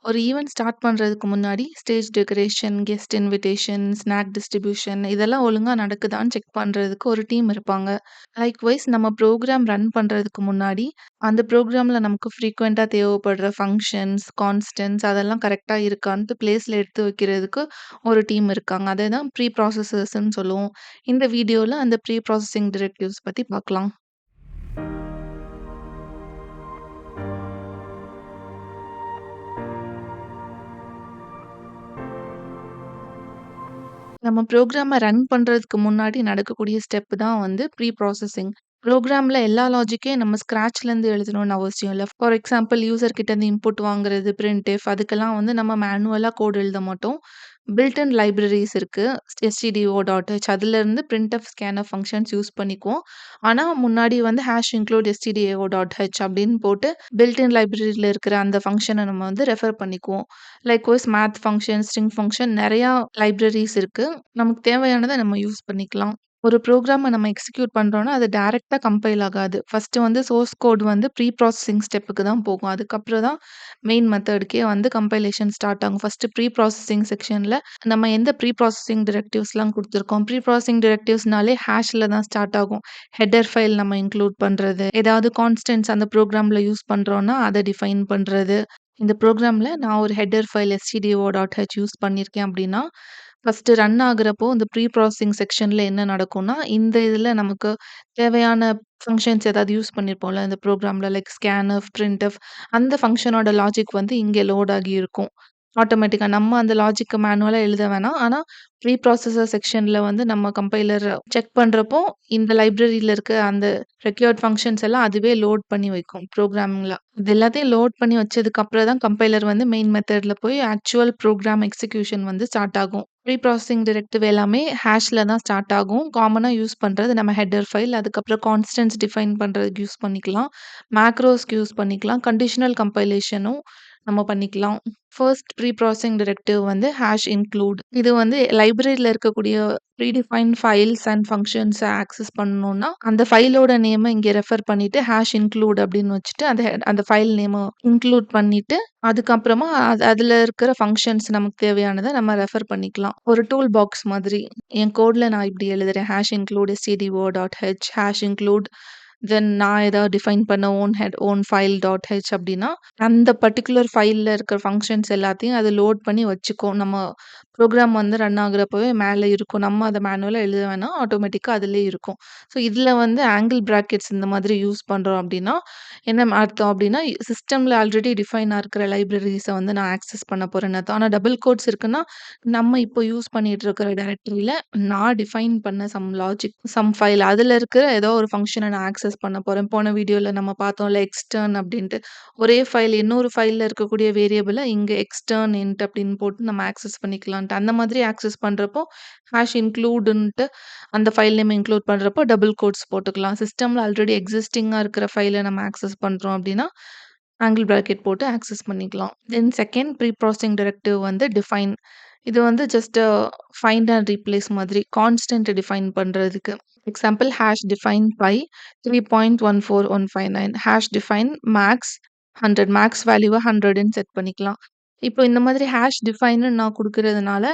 ஒரு event start பண்றதுக்கு முன்னாடி stage decoration, guest invitation, snack distribution இதெல்லாம் ஒழுங்கா நடக்குதான்னு செக் பண்றதுக்கு ஒரு டீம் இருப்பாங்க. லைக்வைஸ் நம்ம ப்ரோகிராம் ரன் பண்றதுக்கு முன்னாடி, அந்த ப்ரோகிராம்ல நமக்கு ஃப்ரீக்வென்ட்டா தேவைப்படுற ஃபங்ஷன்ஸ், கான்ஸ்டன்ட்ஸ் அதெல்லாம் கரெக்ட்டா இருக்கான்ட்டு பிளேஸ்ல எடுத்து வைக்கிறதுக்கு ஒரு டீம் இருக்காங்க. அதை தான் ப்ரீ ப்ராசஸர்ஸ்ன்னு சொல்லுவோம். இந்த வீடியோல அந்த ப்ரீ ப்ராசஸிங் டிரெக்டிவ்ஸ் பத்தி பார்க்கலாம். நம்ம ப்ரோகிராம ரன் பண்றதுக்கு முன்னாடி நடக்கக்கூடிய ஸ்டெப் தான் வந்து ப்ரீ ப்ராசஸிங். ப்ரோகிராம்ல எல்லா லாஜிக்கையும் நம்ம ஸ்க்ராட்ச்லேருந்து எழுதணும்னு அவசியம் இல்ல. ஃபார் எக்ஸாம்பிள் யூசர் கிட்டேருந்து இன்புட் வாங்குறது, பிரின்ட்எஃப் அதுக்கெல்லாம் வந்து நம்ம மேனுவலா கோட் எழுத மாட்டோம். பில்ட் இன் லைப்ரரீஸ் இருக்கு. stdio.h அதுலேருந்து பிரின்ட்எஃப், ஸ்கேன்எஃப் ஃபங்ஷன்ஸ் யூஸ் பண்ணிக்குவோம். ஆனா முன்னாடி வந்து #include stdio.h அப்படின்னு போட்டு பில்ட் இன் லைப்ரரியில இருக்கிற அந்த ஃபங்ஷன நம்ம வந்து ரெஃபர் பண்ணிக்குவோம். Likewise math function, string function நெறையா லைப்ரரீஸ் இருக்கு. நமக்கு தேவையானத நம்ம யூஸ் பண்ணிக்கலாம். ஒரு ப்ரோகிராம நம்ம எக்ஸிக்யூட் பண்றோம்னா, அது டைரக்ட்டா கம்பைல் ஆகாது. ஃபர்ஸ்ட்டு வந்து சோர்ஸ் கோட் வந்து ப்ரீ ப்ராசஸிங் ஸ்டெப்புக்கு தான் போகும். அதுக்கப்புறம் தான் மெயின் மெத்தட்க்கே வந்து கம்பைலேஷன் ஸ்டார்ட் ஆகும். ஃபர்ஸ்ட்டு ப்ரீ ப்ராசஸிங் செக்ஷன்ல நம்ம எந்த ப்ரீ ப்ராசஸிங் டிரெக்டிவ்ஸ்லாம் குடுத்துருக்கோம். ப்ரீ ப்ராசஸிங் டிரெக்டிவ்ஸ்னாலே ஹேஷ்ல தான் ஸ்டார்ட் ஆகும். ஹெடர் ஃபைல் நம்ம இன்க்ளூட் பண்றது, ஏதாவது கான்ஸ்டன்ட்ஸ் அந்த ப்ரோகிராம்ல யூஸ் பண்றோம்னா, அத டிஃபைன் பண்றது. இந்த ப்ரோகிராம்ல நான் ஒரு ஹெடர் ஃபைல் stdio.h யூஸ் பண்ணியிருக்கேன் அப்படின்னா, ஃபர்ஸ்ட்டு ரன் ஆகுறப்போ இந்த ப்ரீ ப்ராசஸிங் செக்ஷன்ல என்ன நடக்கும்னா, இந்த இதில நமக்கு தேவையான ஃபங்ஷன்ஸ் ஏதாவது யூஸ் பண்ணியிருப்போம்ல இந்த ப்ரோகிராம்ல லைக் ஸ்கேன்எஃப், பிரின்ட்எஃப் அந்த ஃபங்ஷனோட லாஜிக் வந்து இங்கே லோட் ஆகி இருக்கும். ஆட்டோமேட்டிக்கா நம்ம அந்த லாஜிக்க மேனுவலா எழுத வேணாம். ஆனா ப்ரீ ப்ராசஸர் செக்ஷன்ல வந்து நம்ம கம்பைலர் செக் பண்றப்போ, இந்த லைப்ரரியில இருக்க அந்த ரெக்யர்ட் ஃபங்ஷன்ஸ் எல்லாம் அதுவே லோட் பண்ணி வைக்கும் ப்ரோகிராமிங்ல. இது எல்லாத்தையும் லோட் பண்ணி வச்சதுக்கு அப்புறம் தான் கம்பைலர் வந்து மெயின் மெத்தட்ல போய் ஆக்சுவல் ப்ரோகிராம் எக்ஸிகியூஷன் வந்து ஸ்டார்ட் ஆகும். ப்ரீ ப்ராசஸிங் டிரெக்டிவ் எல்லாமே ஹேஷ்ல தான் ஸ்டார்ட் ஆகும். காமனா யூஸ் பண்றது நம்ம ஹெடர் ஃபைல், அதுக்கப்புறம் கான்ஸ்டன்ட்ஸ் டிஃபைன் பண்றதுக்கு யூஸ் பண்ணிக்கலாம். மேக்ரோஸ்க்கு யூஸ் பண்ணிக்கலாம். கண்டிஷனல் கம்பைலேஷனும் நம்ம பண்ணிக்கலாம். ஃபர்ஸ்ட் ப்ரீ ப்ராசஸிங் டிரெக்டிவ் வந்து #include இது வந்து லைப்ரரியில இருக்கக்கூடிய ப்ரீடிஃபைன்ட் ஃபைல்ஸ் அண்ட் ஃபங்ஷன்ஸ ஆக்சஸ் பண்ணணும்னா, அந்த ஃபைலோட நேம இங்க ரெஃபர் பண்ணிட்டு #include அப்படின்னு வச்சுட்டு, அந்த ஃபைல் நேம இன்க்ளூட் பண்ணிட்டு, அதுக்கப்புறமா அதுல இருக்கிற ஃபங்ஷன்ஸ் நமக்கு தேவையானத நம்ம ரெஃபர் பண்ணிக்கலாம். ஒரு டூல் பாக்ஸ் மாதிரி. என் கோட்ல நான் இப்படி எழுதுறேன். #include stdio.h #include தென் நான் ஏதாவது டிஃபைன் பண்ண ஓன் ஃபைல் டாட் ஹெச் அப்படின்னா, அந்த பர்ட்டிகுலர் ஃபைல்ல இருக்கிற ஃபங்ஷன்ஸ் எல்லாத்தையும் அது லோட் பண்ணி வச்சுக்கும். நம்ம ப்ரோகிராம் வந்து ரன் ஆகுறப்பவே மேல இருக்கும். நம்ம அத மேனுவலா எழுத வேணாம். ஆட்டோமேட்டிக்கா அதிலேயே இருக்கும். ஸோ இதில வந்து ஆங்கிள் பிராக்கெட்ஸ் இந்த மாதிரி யூஸ் பண்றோம் அப்படின்னா, என்ன அர்த்தம் அப்படின்னா, சிஸ்டம்ல ஆல்ரெடி டிஃபைனா இருக்கிற லைப்ரரீஸ வந்து நான் ஆக்சஸ் பண்ண போறேன்னு அர்த்தம். ஆனா டபுள் கோட்ஸ் இருக்குன்னா, நம்ம இப்போ யூஸ் பண்ணிட்டு இருக்கிற டைரக்டரியில நான் டிஃபைன் பண்ண சம் ஃபைல் அதுல இருக்கிற ஏதோ ஒரு ஃபங்ஷன நான் ஆக்சஸ் பண்ண போறேன். போன வீடியோல நம்ம பார்த்தோம்ல எக்ஸ்டர்ன் அப்படின்ட்டு. ஒரே ஃபைல் இன்னொரு ஃபைல்ல இருக்கக்கூடிய வேரியபிள இங்க எக்ஸ்டர்ன் இன்ட் அப்படின்னு போட்டு நம்ம ஆக்சஸ் பண்ணிக்கலான்ட்டு. அந்த மாதிரி ஆக்சஸ் பண்றப்போ #includeன்ட்டு அந்த ஃபைல் நேம் இன்க்ளூட் பண்றப்போ டபுள் கோட்ஸ் போட்டுக்கலாம். சிஸ்டம்ல ஆல்ரெடி எக்ஸிஸ்டிங்கா இருக்கிற ஃபைல நம்ம ஆக்சஸ் பண்றோம் அப்படின்னா, ஆங்கிள் பிராக்கெட் போட்டு ஆக்சஸ் பண்ணிக்கலாம். Then second pre processing directive வந்து டிஃபைன். இது வந்து ஜஸ்ட் ஃபைண்ட் அண்ட் ரீப்ளேஸ் மாதிரி கான்ஸ்டன்ட் டிஃபைன் பண்றதுக்கு. Example #define pi 3.14159 #define max 100 max வேல்யூவ 100ன்னு செட் பண்ணிக்கலாம். இப்போ இந்த மாதிரி #defineன்னு நான் குடுக்கிறதுனால,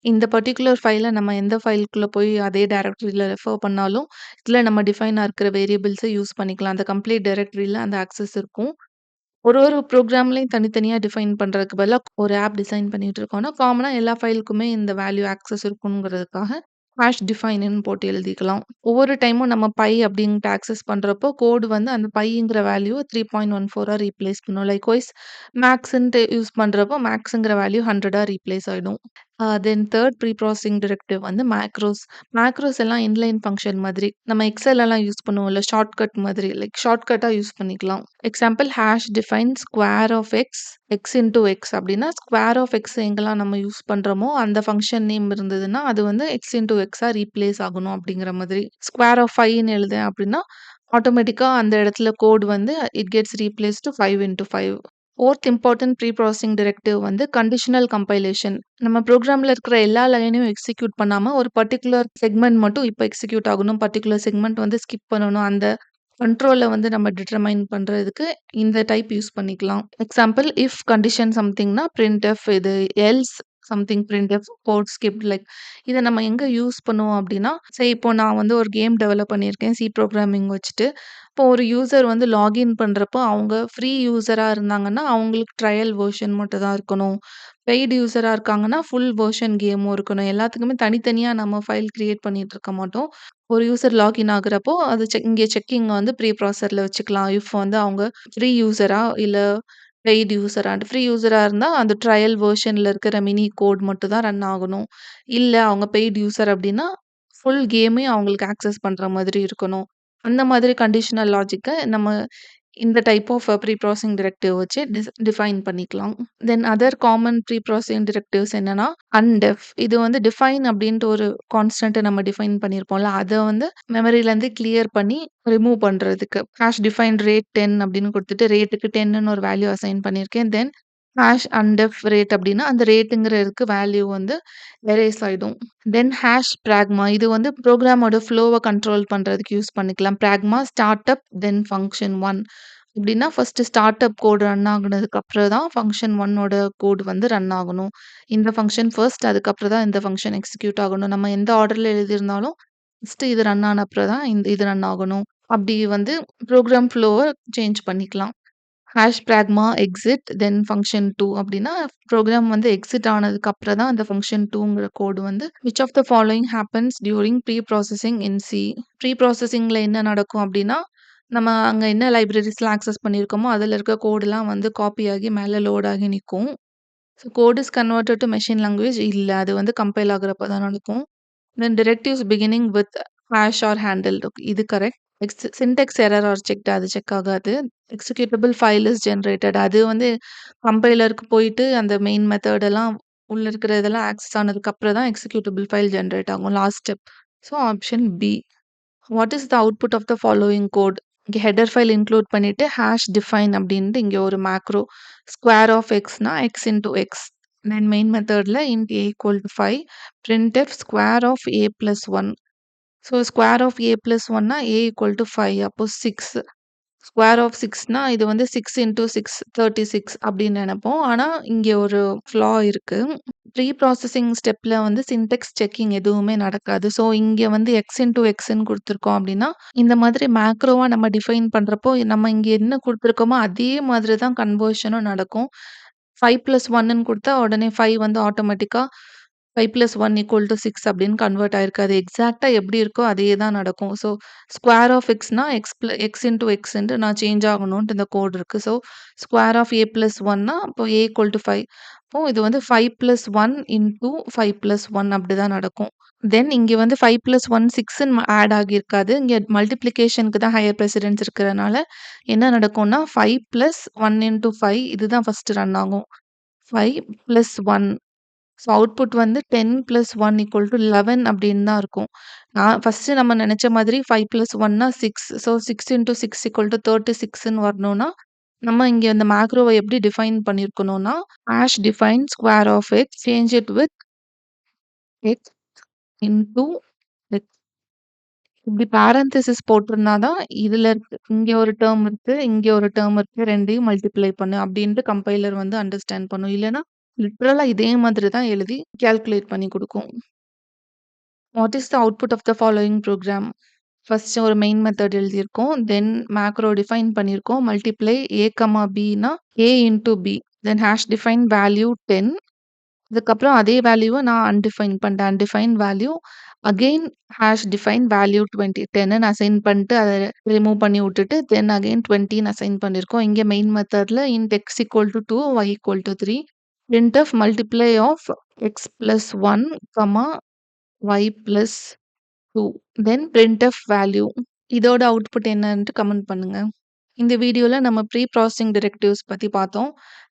இந்த பர்ட்டிகுலர் ஃபைல நம்ம எந்த ஃபைலுக்குள்ள போய் அதே டைரக்டரியில ரெஃபர் பண்ணாலும், இதுல நம்ம டிஃபைனா இருக்கிற வேரியபிள்ஸ யூஸ் பண்ணிக்கலாம். அந்த கம்ப்ளீட் டைரக்டரியில அந்த ஆக்சஸ் இருக்கும். ஒரு ப்ரோகிராம்லயும் தனித்தனியா டிஃபைன் பண்றதுக்கு பதிலா ஒரு ஆப் டிசைன் பண்ணிட்டு இருக்கோம்னா, காமனா எல்லா ஃபைலுக்குமே இந்த வேல்யூ ஆக்சஸ் இருக்கணுங்கிறதுக்காக #defineன்னு போட்டு எழுதிக்கலாம். ஒவ்வொரு டைமும் நம்ம பை அப்படின்ட்டு ஆக்சஸ் பண்றப்போ, கோட் வந்து அந்த பைங்கிற வேல்யூவ 3.14ஆ ரீப்ளேஸ் பண்ணும். லைக்வைஸ் மேக்ஸ்ன்ட்டு யூஸ் பண்றப்போ, மேக்ஸ்ங்கிற வேல்யூ 100ஆ ரீப்ளேஸ் ஆயிடும். Then third pre processing directive வந்து மேக்ரோஸ். மேக்ரோஸ் எல்லாம் இன்லைன் ஃபங்ஷன் மாதிரி. நம்ம எக்ஸெல்லலாம் யூஸ் பண்ணுவோம்ல, ஷார்ட்கட் மாதிரி லைக் ஷார்ட்கட்டா யூஸ் பண்ணிக்கலாம். Example #define square of x, x into x அப்படின்னா, ஸ்கொயர் ஆஃப் எக்ஸ் எங்கெல்லாம் நம்ம யூஸ் பண்றோமோ, அந்த ஃபங்ஷன் நேம் இருந்ததுன்னா, அது வந்து எக்ஸ் இன்டூ எக்ஸா ரீப்ளேஸ் ஆகணும் அப்படிங்கிற மாதிரி. ஸ்கொயர் ஆஃப் 5ன்னு எழுதுறேன் அப்படின்னா, ஆட்டோமேட்டிக்கா அந்த இடத்துல கோட் வந்து it gets replaced to 5 into 5. Fourth important pre processing directive வந்து கண்டிஷனல் கம்பைலேஷன். நம்ம ப்ரோகிராம்ல இருக்கிற எல்லா லைனையும் எக்ஸிக்யூட் பண்ணாம, ஒரு பர்ட்டிகுலர் செக்மென்ட் மட்டும் இப்ப எக்ஸிக்யூட் ஆகணும். பர்ட்டிகுலர் செக்மென்ட் வந்து ஸ்கிப் பண்ணணும். அந்த கண்ட்ரோல வந்து நம்ம டிட்டர்மைன் பண்றதுக்கு இந்த டைப் யூஸ் பண்ணிக்கலாம். எக்ஸாம்பிள் இஃப் கண்டிஷன் சம்திங்னா பிரிண்ட்எஃப் இது else something printf code skipped like இத நம்ம எங்க யூஸ் பண்ணுவோம் அப்டின்னா, இப்போ நான் வந்து ஒரு கேம் டெவலப் பண்ணியிருக்கேன் சி புரோகிராமிங் வச்சுட்டு. இப்போ ஒரு யூசர் வந்து லாகின் பண்றப்போ அவங்க ஃப்ரீ யூசரா இருந்தாங்கன்னா, அவங்களுக்கு ட்ரையல் வெர்ஷன் மட்டும் தான் இருக்கணும். பெய்ட் யூசரா இருக்காங்கன்னா, ஃபுல் வெர்ஷன் கேமும் இருக்கணும். எல்லாத்துக்குமே தனித்தனியா நம்ம ஃபைல் கிரியேட் பண்ணிட்டு இருக்க மாட்டோம். ஒரு யூசர் லாகின் ஆகுறப்போ, அது இங்கே செக்கிங் வந்து ப்ரீ ப்ராசஸர்ல வச்சுக்கலாம். இஃப் வந்து அவங்க ஃப்ரீ யூசரா, இல்ல பெய்ட் யூசரான்ட்டு. ஃப்ரீ யூசரா இருந்தா, அந்த ட்ரையல் வெர்ஷன்ல இருக்கிற மினி கோட் மட்டும் தான் ரன் ஆகணும். இல்ல அவங்க பெய்ட் யூசர் அப்டின்னா, ஃபுல் கேமையும் அவங்களுக்கு ஆக்சஸ் பண்ற மாதிரி இருக்கணும். அந்த மாதிரி கண்டிஷனல் லாஜிக்க நம்ம இந்த type of pre processing directive வச்சு டிஃபைன் பண்ணிக்கலாம். Then other common pre processing directives என்னன்னா, அன்டெஃப் இது வந்து டிஃபைன் அப்டின்ட்டு ஒரு கான்ஸ்டன்ட்ட நம்ம டிஃபைன் பண்ணியிருப்போம்ல, அத வந்து மெமரிலருந்து கிளியர் பண்ணி ரிமூவ் பண்றதுக்கு. ஹாஷ் டிஃபைன் ரேட் 10 அப்டின்னு குடுத்துட்டு, ரேட்டுக்கு 10ன்னு ஒரு வேல்யூ அசைன் பண்ணியிருக்கேன். தென் ஹாஷ் அன்டெஃப் ரேட் அப்டின்னா, அந்த ரேட்டுங்கிறதுக்கு வேல்யூ வந்து எரேஸ் ஆயிடும். தென் ஹாஷ் பிராக்மா இது வந்து புரோகிராமோட ஃப்ளோவ கண்ட்ரோல் பண்றதுக்கு யூஸ் பண்ணிக்கலாம். பிராக்மா ஸ்டார்ட் அப் தென் ஃபங்ஷன் 1 அப்டின்னா, first start up code run ஆகுனதுக்கு அப்புறம் தான் ஃபங்ஷன் 1ஓட கோட் வந்து ரன் ஆகணும். இந்த ஃபங்ஷன் ஃபர்ஸ்ட் அதுக்கப்புறம் தான் இந்த ஃபங்ஷன் எக்ஸிக்யூட் ஆகணும். நம்ம எந்த ஆர்டர்ல எழுதியிருந்தாலும், ஃபர்ஸ்ட்டு இது ரன் ஆன அப்புறம் தான் இது ரன் ஆகணும். அப்டி வந்து புரோகிராம் ஃப்ளோவ சேஞ்ச் பண்ணிக்கலாம். Hash pragma exit then function 2 அப்டின்னா, புரோகிராம் வந்து எக்ஸிட் ஆனதுக்கு அப்புறம் தான் அந்த ஃபங்ஷன் 2ங்கிற கோட் வந்து which of the following happens during pre processing in C. Pre ப்ராசஸிங்ல என்ன நடக்கும் அப்டின்னா, நம்ம அங்க என்ன லைப்ரரீஸ்லாம் ஆக்சஸ் பண்ணியிருக்கோமோ, அதுல இருக்க கோடுலாம் வந்து காப்பி ஆகி மேல லோட் ஆகி நிக்கும். So code is converted to machine language இல்ல. அது வந்து கம்பைல் ஆகுறப்ப தான் நடக்கும். Then directives beginning with hash are handle இது correct. Syntax error are checked அது செக் ஆகாது. எக்ஸிக்யூட்டபிள் ஃபைல் இஸ் ஜெனரேட்டட் அது வந்து கம்பைலருக்கு போயிட்டு அந்த மெயின் மெத்தட் எல்லாம் உள்ள இருக்கிற இதெல்லாம் ஆக்சஸ் ஆனதுக்கு அப்புறம் தான் எக்ஸிக்யூட்டபிள் ஃபைல் ஜெனரேட் ஆகும். Last step. So option B. What is the output of the following code? இங்க ஹெடர் ஃபைல் இன்க்ளூட் பண்ணிட்டு ஹாஷ் டிஃபைன் அப்டின்ட்டு இங்க ஒரு மேக்ரோ ஸ்கொயர் ஆஃப் எக்ஸ்னா x into x. Then main மெத்தட்ல int a equal to 5 printf square of a plus 1. So square of a plus 1னா a equal to 5 அப்போ 6. Square of 6னா இது வந்து 6 இன்டூ 6 36 அப்படின்னு நெனைப்போம். ஆனா இங்க ஒரு ஃப்ளா இருக்கு. ப்ரீ ப்ராசஸிங் ஸ்டெப்ல வந்து சின்டாக்ஸ் செக்கிங் எதுவுமே நடக்காது. ஸோ இங்க வந்து எக்ஸ் இன்டூ எக்ஸ்ன்னு குடுத்துருக்கோம் அப்படின்னா, இந்த மாதிரி மேக்ரோவா நம்ம டிஃபைன் பண்றப்போ, நம்ம இங்க என்ன குடுத்துருக்கோமோ அதே மாதிரி தான் கன்வர்ஷனும் நடக்கும். 5 + 1ன்னு குடுத்தா உடனே 5 வந்து ஆட்டோமேட்டிக்கா 5 + 1 = 6 அப்படின்னு கன்வெர்ட் ஆயிருக்கு. அது எக்ஸாக்ட்டா எப்படி இருக்கோ அதே தான் நடக்கும். ஸோ ஸ்கொயர் ஆஃப் எக்ஸ்னா எக்ஸ் இன்டூ எக்ஸ்ன்ட்டு நான் சேஞ்ச் ஆகணுன்ட்டு இந்த கோட் இருக்கு. So square of a plus 1னா அப்போ ஏ ஈக்குவல் டு 5. அப்போ இது வந்து 5 + 1 இன்டூ 5 + 1 அப்படிதான் நடக்கும். தென் இங்க வந்து 5 + 1 6ன்னு ஆட் ஆகியிருக்காது. இங்க மல்டிப்ளிகேஷனுக்கு தான் ஹையர் பிரெசிடென்ஸ் இருக்கிறனால என்ன நடக்கும்னா 5 + 1 இன்டூ 5 இதுதான் ஃபர்ஸ்ட் ரன் ஆகும். 5 + 1 ஸோ அவுட்புட் வந்து 10 + 1 = 11 அப்படின்னு தான் இருக்கும். நான் ஃபர்ஸ்ட்டு நம்ம நெனச்ச மாதிரி 5 + 1னா 6. ஸோ 6 × 6 = 36ன்னு வரணும்னா, நம்ம இங்க இந்த மேக்ரோவ எப்படி டிஃபைன் பண்ணியிருக்கணும்னா, hash define square of x change it with x into x. இப்படி பேரந்தசிஸ் போட்டிருந்தா தான் இதுல இருக்கு. இங்க ஒரு டெர்ம் இருக்கு, இங்க ஒரு டெர்ம் இருக்கு. 2யும் மல்டிப்ளை பண்ணு அப்படின்ட்டு கம்பைலர் வந்து அண்டர்ஸ்டாண்ட் பண்ணும். இல்லன்னா லிட்டரலா இதே மாதிரி தான் எழுதி கால்குலேட் பண்ணி குடுக்கும். What is the output of the following program? First ஒரு மெயின் மெத்தட் எழுதியிருக்கோம். தென் மேக்ரோ டிஃபைன் பண்ணியிருக்கோம். மல்டிப்ளை ஏ, பின்னா A into B. Then hash define value 10. இதுக்கப்புறம் அதே வேல்யூவ நான் அன்டிஃபைன் பண்ணிட்டேன். Undefine value again hash define value 20 10ன்னு அசைன் பண்ணிட்டு அத ரிமூவ் பண்ணி விட்டுட்டு தென் அகெயின் 20ன்னு அசைன் பண்ணியிருக்கோம். இங்க மெயின் மெத்தட்ல int x equal to 2 y equal to 3 printf multiply of x plus 1 comma y plus 2 then printf value. இதோட அவுட்புட் என்னன்ட்டு கமெண்ட் பண்ணுங்க. இந்த வீடியோல நம்ம ப்ரீ ப்ராசஸிங் டிரெக்டிவ்ஸ் பத்தி பார்த்தோம்.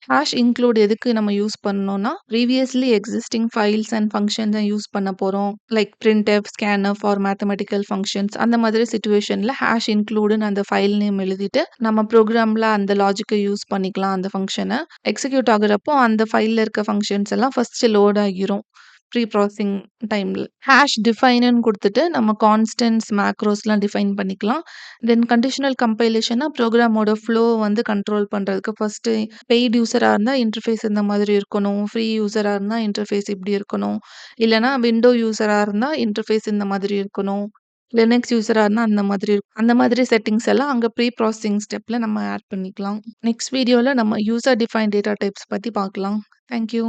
ஹாஷ் இன்க்ளூட் எதுக்கு நம்ம யூஸ் பண்ணோம்னா, ப்ரீவியஸ்லி எக்ஸிஸ்டிங் ஃபைல்ஸ் அண்ட் ஃபங்ஷன்ஸ யூஸ் பண்ண போறோம். Like printf, scanf for mathematical functions அந்த மாதிரி சிச்சுவேஷன்ல ஹாஷ் இன்க்ளூடுன்னு அந்த ஃபைல் நேம் எழுதிட்டு, நம்ம ப்ரோகிராம்ல அந்த லாஜிக்க யூஸ் பண்ணிக்கலாம் அந்த ஃபங்ஷன. எக்ஸிக்யூட் ஆகுறப்போ அந்த ஃபைல்ல இருக்க ஃபங்ஷன்ஸ் எல்லாம் ஃபர்ஸ்ட் லோட் ஆகிரும். ப்ரீ ப்ராசஸிங் டைம்ல. ஹாஷ் டிஃபைனுன்னு குடுத்துட்டு நம்ம கான்ஸ்டன்ட்ஸ், மேக்ரோஸ்லாம் டிஃபைன் பண்ணிக்கலாம். தென் கண்டிஷனல் கம்பைலேஷன்னா ப்ரோகிராமோட ஃப்ளோ வந்து கண்ட்ரோல் பண்றதுக்கு ஃபர்ஸ்ட்டு பெய்ட் யூசரா இருந்தா இன்டர்ஃபேஸ் இந்த மாதிரி இருக்கணும். ஃப்ரீ யூசரா இருந்தா இன்டர்ஃபேஸ் இப்படி இருக்கணும். இல்லன்னா விண்டோ யூசரா இருந்தா இன்டர்ஃபேஸ் இந்த மாதிரி இருக்கணும். லினக்ஸ் யூசரா இருந்தா அந்த மாதிரி இருக்கும். அந்த மாதிரி செட்டிங்ஸ் எல்லாம் அங்க ப்ரீ ப்ராசஸிங் ஸ்டெப்ல நம்ம ஆட் பண்ணிக்கலாம். நெக்ஸ்ட் வீடியோல நம்ம யூசர் டிஃபைன்ட் டேட்டா டைப்ஸ் பத்தி பார்க்கலாம். Thank you.